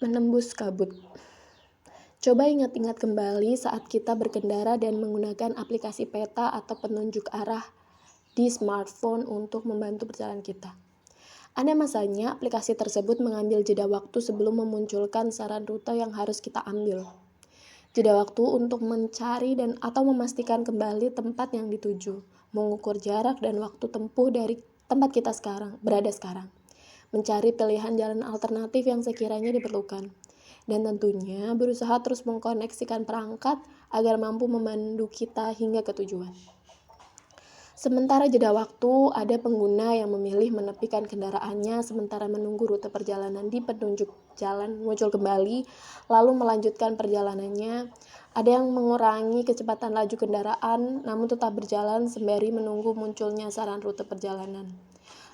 Menembus kabut. Coba ingat-ingat kembali saat kita berkendara dan menggunakan aplikasi peta atau penunjuk arah di smartphone untuk membantu perjalanan kita. Ada masanya aplikasi tersebut mengambil jeda waktu sebelum memunculkan saran rute yang harus kita ambil. Jeda waktu untuk mencari dan atau memastikan kembali tempat yang dituju, mengukur jarak dan waktu tempuh dari tempat kita berada sekarang. Mencari pilihan jalan alternatif yang sekiranya diperlukan, dan tentunya berusaha terus mengkoneksikan perangkat agar mampu memandu kita hingga ke tujuan. Sementara jeda waktu, ada pengguna yang memilih menepikan kendaraannya sementara menunggu rute perjalanan di penunjuk jalan muncul kembali, lalu melanjutkan perjalanannya. Ada yang mengurangi kecepatan laju kendaraan, namun tetap berjalan sembari menunggu munculnya saran rute perjalanan.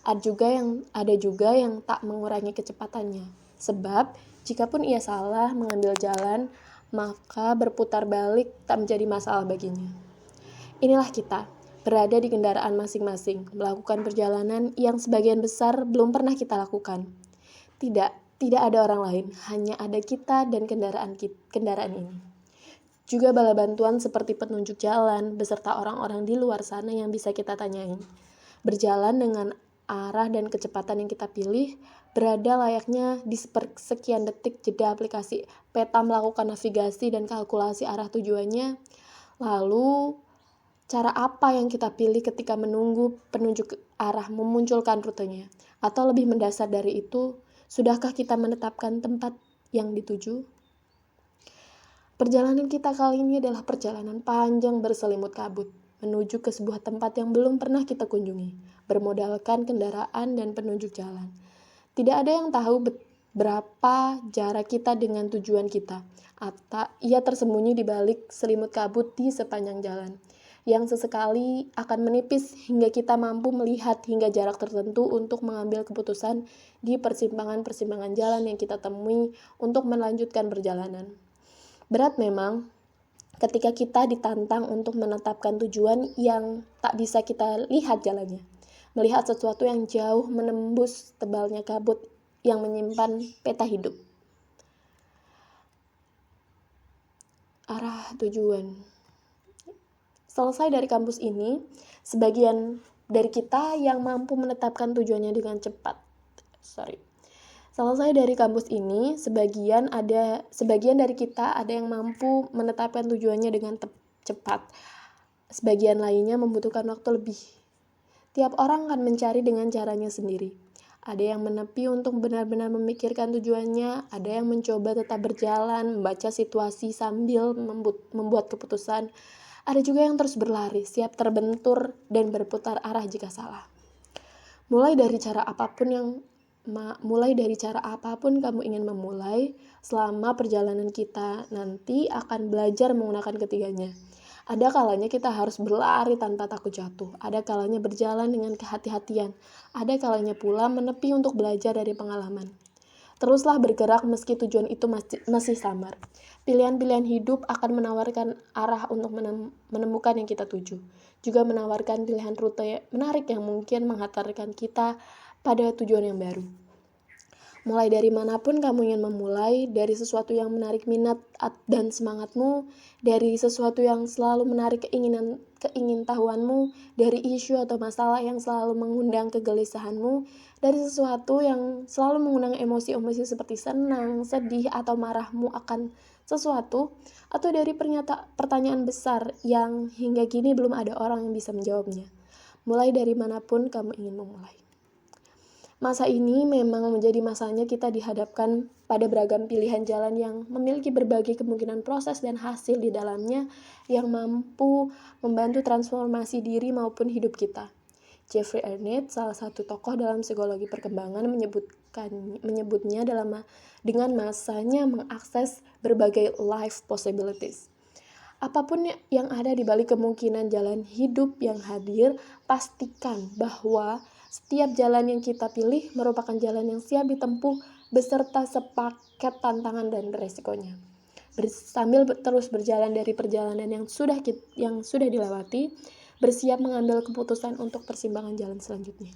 Ada juga yang tak mengurangi kecepatannya, sebab jikapun ia salah mengambil jalan, maka berputar balik tak menjadi masalah baginya. Inilah kita, berada di kendaraan masing-masing, melakukan perjalanan yang sebagian besar belum pernah kita lakukan. Tidak ada orang lain, hanya ada kita dan kendaraan ini. Juga bala bantuan seperti penunjuk jalan, beserta orang-orang di luar sana yang bisa kita tanyain. Berjalan dengan arah dan kecepatan yang kita pilih, berada layaknya di sekian detik jeda aplikasi peta melakukan navigasi dan kalkulasi arah tujuannya. Lalu, cara apa yang kita pilih ketika menunggu penunjuk arah memunculkan rutenya? Atau lebih mendasar dari itu, sudahkah kita menetapkan tempat yang dituju? Perjalanan kita kali ini adalah perjalanan panjang berselimut kabut, menuju ke sebuah tempat yang belum pernah kita kunjungi, bermodalkan kendaraan dan penunjuk jalan. Tidak ada yang tahu berapa jarak kita dengan tujuan kita, atau ia tersembunyi di balik selimut kabut di sepanjang jalan, yang sesekali akan menipis hingga kita mampu melihat hingga jarak tertentu untuk mengambil keputusan di persimpangan-persimpangan jalan yang kita temui untuk melanjutkan perjalanan. Berat memang ketika kita ditantang untuk menetapkan tujuan yang tak bisa kita lihat jalannya. Melihat sesuatu yang jauh menembus tebalnya kabut yang menyimpan peta hidup. Arah tujuan. Selesai dari kampus ini, sebagian dari kita yang mampu menetapkan tujuannya dengan cepat. Selesai dari kampus ini, sebagian dari kita ada yang mampu menetapkan tujuannya dengan cepat. Sebagian lainnya membutuhkan waktu lebih. Tiap orang akan mencari dengan caranya sendiri. Ada yang menepi untuk benar-benar memikirkan tujuannya, ada yang mencoba tetap berjalan, membaca situasi sambil membuat keputusan. Ada juga yang terus berlari, siap terbentur dan berputar arah jika salah. Mulai dari cara apapun kamu ingin memulai, selama perjalanan kita nanti akan belajar menggunakan ketiganya. Ada kalanya kita harus berlari tanpa takut jatuh, ada kalanya berjalan dengan kehati-hatian, ada kalanya pula menepi untuk belajar dari pengalaman. Teruslah bergerak meski tujuan itu masih samar. Pilihan-pilihan hidup akan menawarkan arah untuk menemukan yang kita tuju, juga menawarkan pilihan rute menarik yang mungkin menghantarkan kita pada tujuan yang baru. Mulai dari manapun kamu ingin memulai, dari sesuatu yang menarik minat dan semangatmu, dari sesuatu yang selalu menarik keingintahuanmu, dari isu atau masalah yang selalu mengundang kegelisahanmu, dari sesuatu yang selalu mengundang emosi-emosi seperti senang, sedih, atau marahmu akan sesuatu, atau dari pertanyaan besar yang hingga kini belum ada orang yang bisa menjawabnya. Mulai dari manapun kamu ingin memulai. Masa ini memang menjadi masanya kita dihadapkan pada beragam pilihan jalan yang memiliki berbagai kemungkinan proses dan hasil di dalamnya yang mampu membantu transformasi diri maupun hidup kita. Jeffrey Arnett, salah satu tokoh dalam psikologi perkembangan, menyebutnya dengan masanya mengakses berbagai life possibilities. Apapun yang ada di balik kemungkinan jalan hidup yang hadir, pastikan bahwa setiap jalan yang kita pilih merupakan jalan yang siap ditempuh beserta sepaket tantangan dan resikonya. Sambil terus berjalan dari perjalanan yang sudah dilewati, bersiap mengambil keputusan untuk persimpangan jalan selanjutnya.